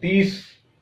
30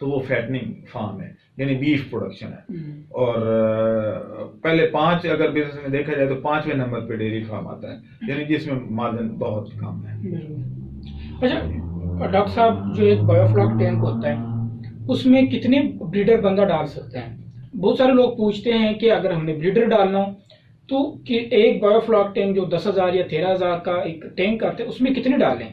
تو وہ fitting form ہے، یعنی بیف پروڈکشن ہے. ہم، اور پہلے 5 اگر بزنس میں دیکھا جائے تو 5ویں نمبر پہ ڈیری فارم آتا ہے، یعنی جس میں مارجن بہت کم ہے. بالکل. اچھا ڈاکٹر صاحب، جو ایک بایو فلاک ٹینک ہوتا ہے اس میں کتنے بریڈر بندہ ڈال سکتے ہیں؟ بہت سارے لوگ پوچھتے ہیں کہ اگر ہم نے بریڈر ڈالنا ہو تو کہ ایک بایو فلاک ٹینک جو 10,000 یا 13,000 کا ایک ٹینک آتا ہے اس میں کتنے ڈالیں؟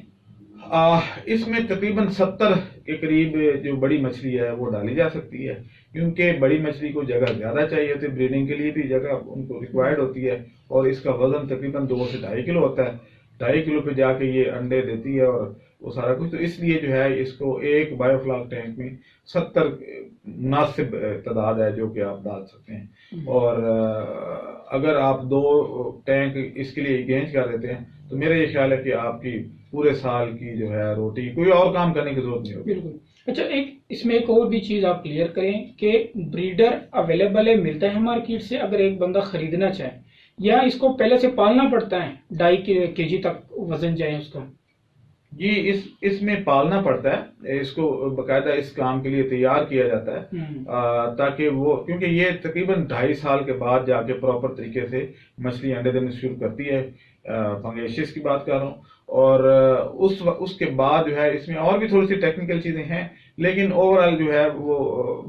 اس میں تقریباً 70 کے قریب جو بڑی مچھلی ہے وہ ڈالی جا سکتی ہے، کیونکہ بڑی مچھلی کو جگہ زیادہ چاہیے ہوتی ہے، بریڈنگ کے لیے بھی جگہ ان کو ریکوائرڈ ہوتی ہے، اور اس کا وزن تقریباً 2 سے 2.5 کلو ہوتا ہے. 2.5 کلو پہ جا کے یہ انڈے دیتی ہے اور وہ سارا کچھ. تو اس لیے جو ہے اس کو ایک بایو فلاک ٹینک میں 70 مناسب تعداد ہے جو کہ آپ ڈال سکتے ہیں. اور اگر آپ 2 ٹینک اس کے لیے گینج کر دیتے ہیں تو میرا یہ خیال ہے کہ آپ کی پورے سال کی جو ہے روٹی، کوئی اور کام کرنے کی ضرورت نہیں ہوگی. بالکل. اچھا اس میں ایک اور بھی چیز آپ کلیئر کریں کہ بریڈر اویلیبل ہے، ملتا ہے مارکیٹ سے اگر ایک بندہ خریدنا چاہے، یا اس کو پہلے سے پالنا پڑتا ہے 2.5 kg تک وزن جائے اس کا؟ جی اس میں پالنا پڑتا ہے، اس کو باقاعدہ اس کام کے لیے تیار کیا جاتا ہے، تاکہ وہ، کیونکہ یہ تقریباً 2.5 سال کے بعد جا کے پراپر طریقے سے مچھلی انڈے دینے شروع کرتی ہے. فنگیشیس کی بات کر رہا ہوں. اور اس کے بعد جو ہے اس میں اور بھی تھوڑی سی ٹیکنیکل چیزیں ہیں، لیکن اوور آل جو ہے وہ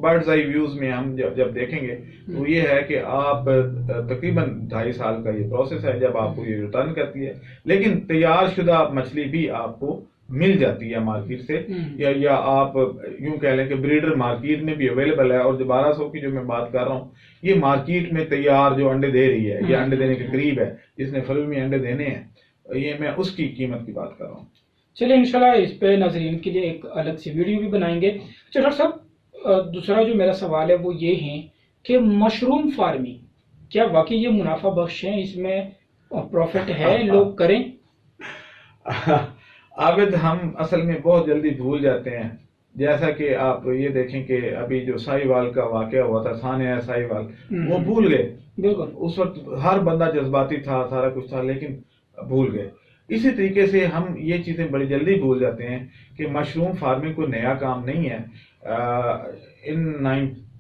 برڈز آئی ویوز میں ہم جب دیکھیں گے تو یہ ہے کہ آپ تقریباً 2.5 سال کا یہ پروسیس ہے جب آپ کو یہ ریٹرن کرتی ہے. لیکن تیار شدہ مچھلی بھی آپ کو مل جاتی ہے مارکیٹ سے، یا آپ یوں کہہ لیں کہ بریڈر مارکیٹ میں بھی اویلیبل ہے. اور جو 1200 کی جو میں بات کر رہا ہوں، یہ مارکیٹ میں تیار جو انڈے دے رہی ہے یا انڈے دینے کے قریب ہے، جس نے فروری میں انڈے دینے ہیں، یہ میں اس کی قیمت کی بات کر رہا ہوں. چلیں انشاءاللہ اس پہ ناظرین کے لیے ایک الگ سی ویڈیو بھی بنائیں گے. اچھا ڈاکٹر صاحب، دوسرا جو میرا سوال ہے وہ یہ ہے کہ مشروم فارمنگ کیا واقعی یہ منافع بخش ہے؟ اس میں پروفٹ ہے، لوگ کریں؟ عابد، ہم اصل میں بہت جلدی بھول جاتے ہیں. جیسا کہ آپ یہ دیکھیں کہ ابھی جو سائی وال کا واقعہ ہوا تھا، ثانیہ سائی وال، وہ بھول گئے. بالکل. اس وقت ہر بندہ جذباتی تھا، سارا کچھ تھا، لیکن بھول گئے. اسی طریقے سے ہم یہ چیزیں بڑی جلدی بھول جاتے ہیں کہ مشروم فارمنگ کوئی نیا کام نہیں ہے. ان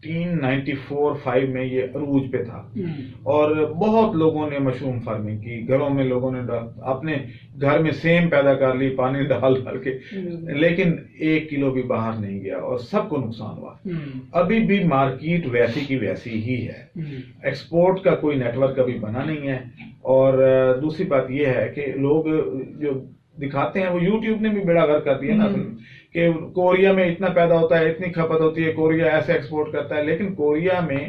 1994-5 میں یہ عروج پہ تھا، اور بہت لوگوں نے مشروم فارمنگ کی. گھروں میں لوگوں نے اپنے گھر میں سیم پیدا کر لی پانی ڈال کے، لیکن 1 کلو بھی باہر نہیں گیا اور سب کو نقصان ہوا. ابھی بھی مارکیٹ ویسی کی ویسی ہی ہے، ایکسپورٹ کا کوئی نیٹ ورک ابھی بنا نہیں ہے. اور دوسری بات یہ ہے کہ لوگ جو دکھاتے ہیں وہ یوٹیوب نے بھی بیڑا غرق کر دیا نا کہ کوریا میں اتنا پیدا ہوتا ہے، اتنی کھپت ہوتی ہے، کوریا ایسے ایکسپورٹ کرتا ہے. لیکن کوریا میں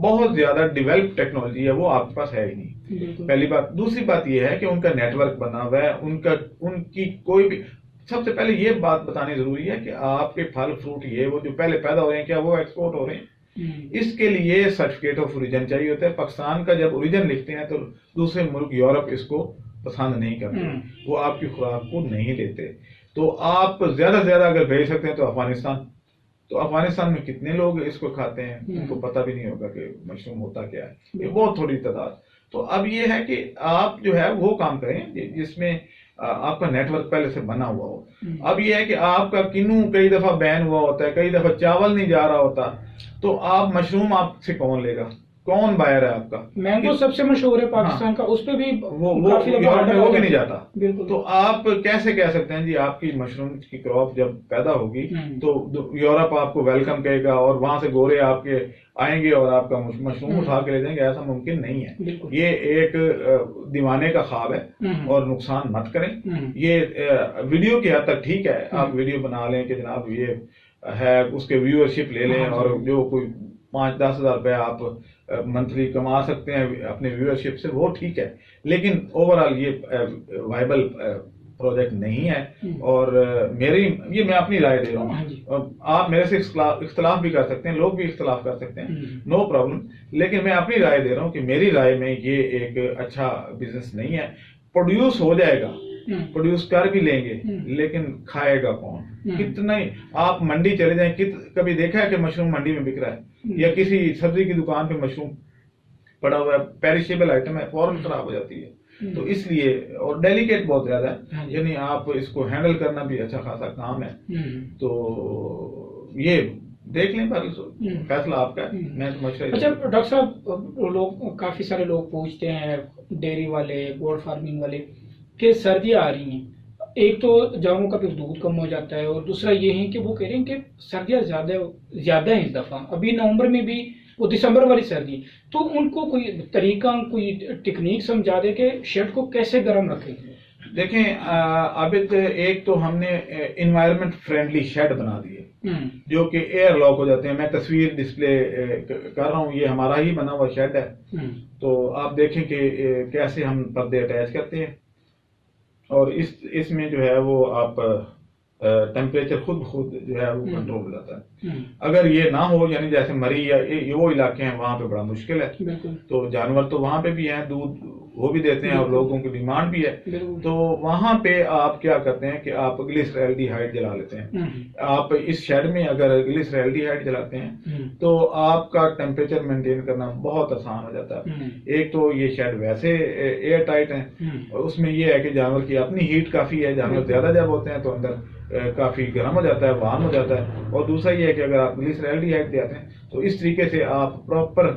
بہت زیادہ ڈیولپ ٹیکنالوجی ہے، وہ آپ کے پاس ہے ہی نہیں، پہلی بات. دوسری بات یہ ہے کہ ان کا نیٹ ورک بنا ہوا ہے، ان کی کوئی بھی. سب سے پہلے یہ بات بتانی ضروری ہے کہ آپ کے پھل فروٹ یہ وہ جو پہلے پیدا ہو رہے ہیں، کیا وہ ایکسپورٹ ہو رہے ہیں؟ اس کے لیے سرٹیفکیٹ آف اوریجن چاہیے ہوتا ہے. پاکستان کا جب اوریجن لکھتے ہیں تو دوسرے ملک یورپ اس کو پسند نہیں کرتے، وہ آپ کی خوراک کو نہیں لیتے. تو آپ زیادہ سے زیادہ اگر بھیج سکتے ہیں تو افغانستان میں کتنے لوگ اس کو کھاتے ہیں، ان کو پتہ بھی نہیں ہوگا کہ مشروم ہوتا کیا ہے، یہ بہت تھوڑی تعداد. تو اب یہ ہے کہ آپ جو ہے وہ کام کریں جس میں آپ کا نیٹ ورک پہلے سے بنا ہوا ہو. اب یہ ہے کہ آپ کا کنو کئی دفعہ بین ہوا ہوتا ہے، کئی دفعہ چاول نہیں جا رہا ہوتا، تو آپ مشروم آپ سے کون لے گا؟ کون بائر ہے آپ کا؟ مینگو سب سے مشہور ہے پاکستان کا، اس پہ بھی وہ بھی نہیں جاتا. بالکل. تو آپ کیسے کہہ سکتے ہیں جی آپ کی مشروم کی کراپ جب پیدا ہوگی تو یورپ آپ کو ویلکم کہے گا اور وہاں سے گورے آپ کے آئیں گے اور آپ کا مشروم اٹھا کے لے جائیں گے؟ ایسا ممکن نہیں ہے. یہ ایک دیوانے کا خواب ہے اور نقصان مت کریں. یہ ویڈیو کی حد تک ٹھیک ہے، آپ ویڈیو بنا لیں کہ جناب یہ ہے، اس کے ویورشپ لے لیں، اور جو کوئی 5-10 ہزار روپے آپ منتھلی کما سکتے ہیں اپنے ویورشپ سے، وہ ٹھیک ہے. لیکن اوور آل یہ وائبل پروجیکٹ نہیں ہے. اور میں اپنی رائے دے رہا ہوں. آپ میرے سے اختلاف بھی کر سکتے ہیں، لوگ بھی اختلاف کر سکتے ہیں، نو پرابلم. لیکن میں اپنی رائے دے رہا ہوں کہ میری رائے میں یہ ایک اچھا بزنس نہیں ہے. پروڈیوس ہو جائے گا، پروڈیوس کر بھی لیں گے، لیکن کھائے گا کون؟ کتنا ہی آپ منڈی چلے جائیں، کبھی دیکھا ہے کہ مشروم منڈی میں بک رہا ہے؟ یا کسی سبزی کی دکان پہ مشروم پڑا ہوا ہے، پیریشیبل آئٹم ہے، فوراً خراب ہو جاتی ہے. تو اس لیے اور ڈیلیکیٹ بہت زیادہ ہاں ہے، جی۔ یعنی آپ اس کو ہینڈل کرنا بھی اچھا خاصا کام ہے، تو یہ دیکھ لیں، پر فیصلہ آپ کا ہے، میں تو مشورہ اچھا ڈاکٹر صاحب، لوگ کافی سارے لوگ پوچھتے ہیں، ڈیری والے، گوٹ فارمنگ والے، کہ سردیاں آ رہی ہیں، ایک تو جانوروں کا پھر دودھ کم ہو جاتا ہے، اور دوسرا یہ ہے کہ وہ کہہ رہے ہیں کہ سردیاں زیادہ ہیں اس دفعہ، ابھی نومبر میں بھی وہ دسمبر والی سردی، تو ان کو کوئی طریقہ، کوئی ٹیکنیک سمجھا دے کہ شیڈ کو کیسے گرم رکھیں؟ دیکھیں عابد، ایک تو ہم نے انوائرمنٹ فرینڈلی شیڈ بنا دیے جو کہ ایئر لاک ہو جاتے ہیں. میں تصویر ڈسپلے کر رہا ہوں، یہ ہمارا ہی بنا ہوا شیڈ ہے. تو آپ دیکھیں کہ کیسے ہم پردے اٹیچ کرتے ہیں، اور اس میں جو ہے وہ آپ ٹیمپریچر خود جو ہے وہ کنٹرول ہو جاتا ہے. اگر یہ نہ ہو، یعنی جیسے مری یا وہ علاقے ہیں وہاں پہ بڑا مشکل ہے. تو جانور تو وہاں پہ بھی ہیں، دودھ وہ بھی دیتے ہیں اور لوگوں کی ڈیمانڈ بھی ہے. تو وہاں پہ آپ کیا کرتے ہیں کہ آپ گلیسرالڈیہائڈ جلا لیتے ہیں. آپ اس شیڈ میں اگر گلیسرالڈیہائڈ جلاتے ہیں تو آپ کا ٹیمپریچر مینٹین کرنا بہت آسان ہو جاتا ہے. ایک تو یہ شیڈ ویسے ایئر ٹائٹ ہیں، اور اس میں یہ ہے کہ جانور کی اپنی ہیٹ کافی ہے. جانور زیادہ جب ہوتے ہیں تو اندر کافی گرم ہو جاتا ہے، وارم ہو جاتا ہے. اور دوسرا یہ ہے کہ اگر آپ گلیسرالڈیہائڈ دیتے ہیں تو اس طریقے سے آپ پراپر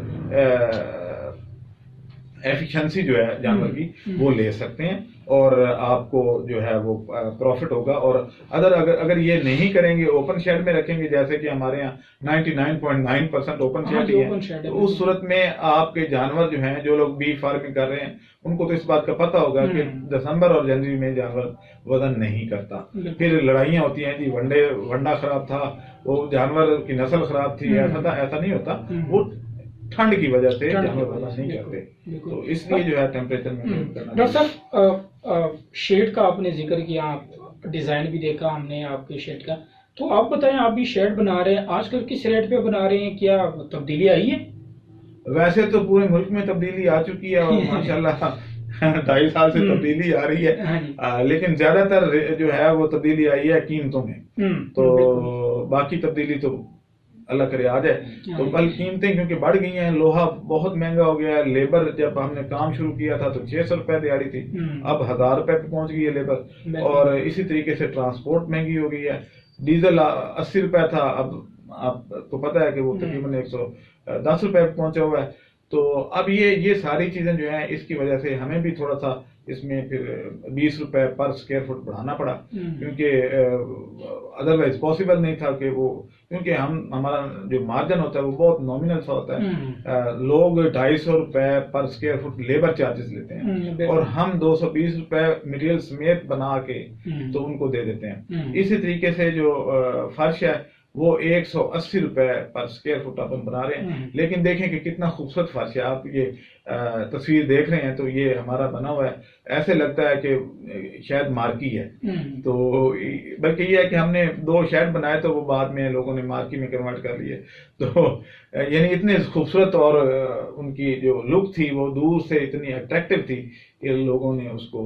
ایفیشنسی جو ہے جانور کی وہ لے سکتے ہیں، اور آپ کو جو ہے وہ پروفٹ ہوگا. اور اگر یہ نہیں کریں گے، اوپن شیڈ میں رکھیں گے، جیسے کہ ہمارے یہاں 99.9% اوپن شیڈ ہی ہے، تو اس صورت میں آپ کے جانور جو ہیں، جو لوگ بیف فارمنگ کر رہے ہیں، ان کو تو اس بات کا پتہ ہوگا کہ دسمبر اور جنوری میں جانور وزن نہیں کرتا. پھر لڑائیاں ہوتی ہیں، جی ونڈا خراب تھا، وہ جانور کی نسل خراب تھی، ایسا تھا، ایسا نہیں ہوتا. وہ ٹھنڈ کی وجہ سے جانور وزن نہیں کرتے. تو اس لیے جو ہے ٹیمپریچر مینٹین کرنا. ڈاکٹر صاحب، شیڈ کا آپ نے ذکر کیا، ڈیزائن بھی دیکھا ہم نے آپ کے شیڈ کا، تو آپ بتائیں، آپ بھی شیڈ بنا رہے ہیں، آج کل کس ریٹ پہ بنا رہے ہیں؟ کیا تبدیلی آئی ہے؟ ویسے تو پورے ملک میں تبدیلی آ چکی ہے، اور ماشاءاللہ 2.5 سال سے تبدیلی آ رہی ہے. لیکن زیادہ تر جو ہے وہ تبدیلی آئی ہے قیمتوں میں. تو باقی تبدیلی تو اللہ کرے آ جائے. تو بل قیمتیں کیونکہ بڑھ گئی ہیں، لوہا بہت مہنگا ہو گیا ہے. لیبر جب ہم نے کام شروع کیا تھا تو 600 روپے دیہڑی تھی، اب 1000 روپے پہ پہنچ گئی ہے لیبر. اور اسی طریقے سے ٹرانسپورٹ مہنگی ہو گئی ہے. ڈیزل 80 روپے تھا، اب آپ کو پتہ ہے کہ وہ تقریباً 110 روپے پہ پہنچا ہوا ہے. تو اب یہ ساری چیزیں جو ہیں، اس کی وجہ سے ہمیں بھی تھوڑا سا اس میں پھر 20 روپے پر اسکوائر فٹ بڑھانا پڑا، کیونکہ ادروائز پاسبل نہیں تھا کہ وہ، کیونکہ ہمارا جو مارجن ہوتا ہے وہ بہت نامنل سا ہوتا ہے. لوگ 250 روپے پر اسکوائر فٹ لیبر چارجز لیتے ہیں، اور ہم 220 روپے مٹیریل سمیت بنا کے تو ان کو دے دیتے ہیں. اسی طریقے سے جو فرش ہے وہ 180 روپے پر اسکوائر فٹ اپن بنا رہے ہیں. لیکن دیکھیں کہ کتنا خوبصورت فرش ہے. آپ یہ تصویر دیکھ رہے ہیں تو یہ ہمارا بنا ہوا ہے، ایسے لگتا ہے کہ شاید مارکی ہے. تو بلکہ یہ ہے کہ ہم نے 2 شیڈ بنائے تو وہ بعد میں لوگوں نے مارکی میں کنورٹ کر لیے. تو یعنی اتنے خوبصورت، اور ان کی جو لک تھی وہ دور سے اتنی اٹریکٹیو تھی کہ لوگوں نے اس کو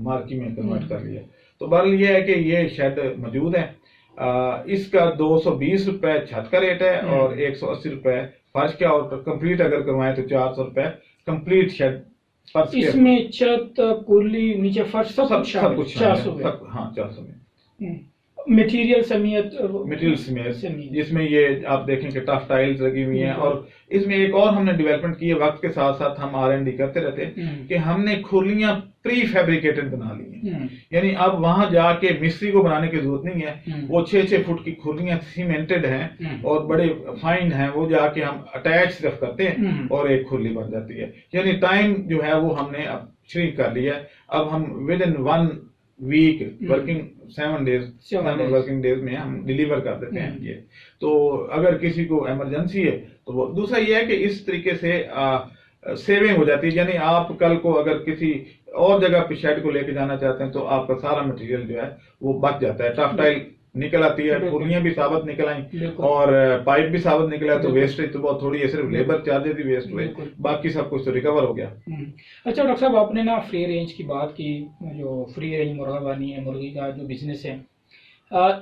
مارکی میں کنورٹ کر لیا. تو بہرحال یہ ہے کہ یہ شیڈ موجود ہے. اس کا 220 روپے چھت کا ریٹ ہے، اور 180 روپے فرش کا، اور کمپلیٹ اگر کروائیں تو 400 روپے کمپلیٹ شیڈ. اس میں چھت، کلی، نیچے فرش، سب کچھ 400 میں. ہاں 400 میں مٹیریل سمیت، جس میں یہ آپ دیکھیں کہ ٹف ٹائلز لگی ہوئی ہیں. اور اس میں ایک اور ہم نے ڈیولپمنٹ کی ہے، وقت کے ساتھ ساتھ ہم R&D کرتے رہتے ہیں، کہ ہم نے کھرلیاں پری فیبریکیٹڈ بنا لی ہیں. یعنی اب وہاں جا کے مستری کو بنانے کی ضرورت نہیں ہے. وہ 6-6 فٹ کی کھرلیاں سیمنٹڈ ہیں اور بڑے فائن ہیں، وہ جا کے ہم اٹیچ صرف کرتے ہیں اور ایک کھرلی بن جاتی ہے. یعنی ٹائم جو ہے وہ ہم نے اب شرنک کر لیا ہے. اب ہم within 1 week working 7 working days میں ہم ڈیلیور کر دیتے ہیں یہ. تو اگر کسی کو ایمرجنسی ہے تو وہ. دوسرا یہ ہے کہ اس طریقے سے سیونگ ہو جاتی ہے. یعنی آپ کل کو اگر کسی اور جگہ پہ شیڈ کو لے کے جانا چاہتے ہیں تو آپ کا سارا مٹیریل جو ہے وہ بچ جاتا ہے. ٹف ٹائل نکل آتی ہے، کھرلیاں بھی ثابت نکل آئیں، اور پائپ بھی ثابت نکلا، تو ویسٹیج تو بہت تھوڑی ہے، صرف لیبر چارجز ہی ویسٹ ہوئے، باقی سب کچھ تو ریکور ہو گیا. اچھا ڈاکٹر صاحب، آپ نے نا فری رینج کی بات کی، جو فری رینج مرغا بانی ہے، مرغی کا جو بزنس ہے،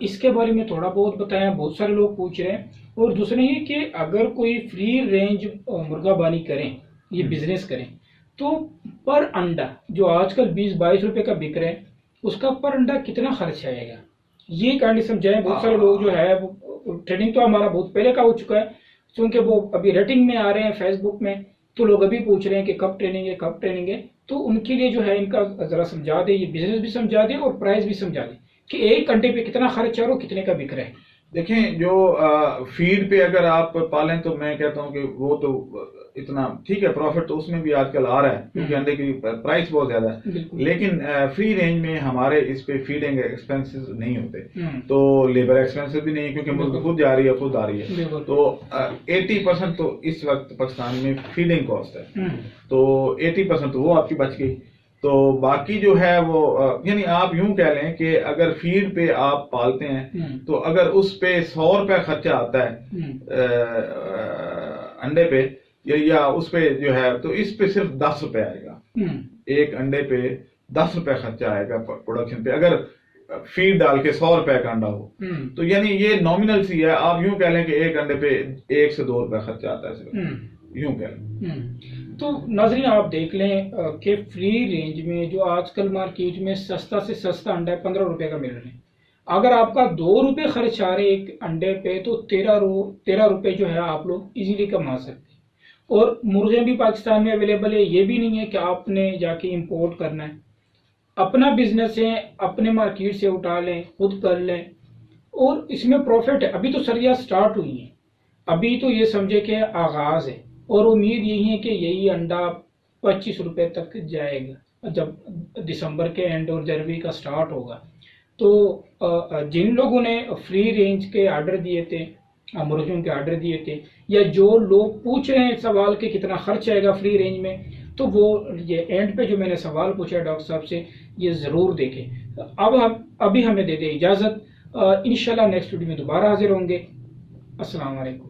اس کے بارے میں تھوڑا بہت بتائیں. بہت سارے لوگ پوچھ رہے ہیں. اور دوسرے یہ کہ اگر کوئی فری رینج مرغا بانی کریں، یہ بزنس کریں، تو پر انڈا جو آج کل 20-22 روپے کا بک رہا ہے اس کا پر انڈا کتنا خرچ آئے گا یہ کائنڈلی سمجھائیں. بہت سارے لوگ جو ہے ٹریڈنگ تو ہمارا بہت پہلے کا ہو چکا ہے کیونکہ وہ ابھی ریٹنگ میں آ رہے ہیں فیس بک میں تو لوگ ابھی پوچھ رہے ہیں کہ کب ٹریننگ ہے تو ان کے لیے جو ہے ان کا ذرا سمجھا دیں, یہ بزنس بھی سمجھا دیں اور پرائز بھی سمجھا دیں کہ ایک انڈے پہ کتنا خرچ ہے اور کتنے کا بک رہا ہے. دیکھیں جو فیڈ پہ اگر آپ پالیں تو میں کہتا ہوں کہ وہ تو اتنا ٹھیک ہے, پروفٹ تو اس میں بھی آج کل آ رہا ہے کیونکہ انڈے کی پرائس بہت زیادہ ہے, لیکن فری رینج میں ہمارے اس پہ فیڈنگ ایکسپینسز نہیں ہوتے تو لیبر ایکسپینسز بھی نہیں کیونکہ ملک خود جا رہی ہے خود آ رہی ہے. تو 80% تو اس وقت پاکستان میں فیڈنگ کاسٹ ہے تو 80% تو وہ آپ کی بچ گئی. تو باقی جو ہے وہ یعنی آپ یوں کہہ لیں کہ اگر فیڈ پہ آپ پالتے ہیں تو اگر اس پہ 100 روپے خرچہ آتا ہے انڈے پہ یا اس پہ جو ہے تو اس پہ صرف 10 روپے آئے گا. ایک انڈے پہ 10 روپے خرچہ آئے گا پروڈکشن پہ اگر فیڈ ڈال کے 100 روپے کا انڈا ہو تو یعنی یہ نامنل سی ہے. آپ یوں کہہ لیں کہ ایک انڈے پہ 1 سے 2 روپے خرچہ آتا ہے صرف یوں کہہ لیں. تو ناظرین آپ دیکھ لیں کہ فری رینج میں جو آج کل مارکیٹ میں سستا سے سستا انڈا ہے 15 روپے کا مل رہا ہے. اگر آپ کا 2 روپے خرچ آ رہے ایک انڈے پہ تو 13 روپے جو ہے آپ لوگ ایزیلی کما سکتے ہیں. اور مرغے بھی پاکستان میں اویلیبل ہے, یہ بھی نہیں ہے کہ آپ نے جا کے امپورٹ کرنا ہے. اپنا بزنس ہے اپنے مارکیٹ سے اٹھا لیں خود کر لیں اور اس میں پروفٹ ہے. ابھی تو سریاں سٹارٹ ہوئی ہیں, ابھی تو یہ سمجھے کہ آغاز ہے اور امید یہی ہے کہ یہی انڈا 25 روپے تک جائے گا جب دسمبر کے اینڈ اور جنوری کا سٹارٹ ہوگا. تو جن لوگوں نے فری رینج کے آرڈر دیے تھے مرغیوں کے آرڈر دیے تھے یا جو لوگ پوچھ رہے ہیں سوال کہ کتنا خرچ آئے گا فری رینج میں تو وہ یہ اینڈ پہ جو میں نے سوال پوچھا ڈاکٹر صاحب سے یہ ضرور دیکھیں. ابھی ہمیں دے دیں اجازت, انشاءاللہ نیکسٹ ویڈیو میں دوبارہ حاضر ہوں گے. السلام علیکم.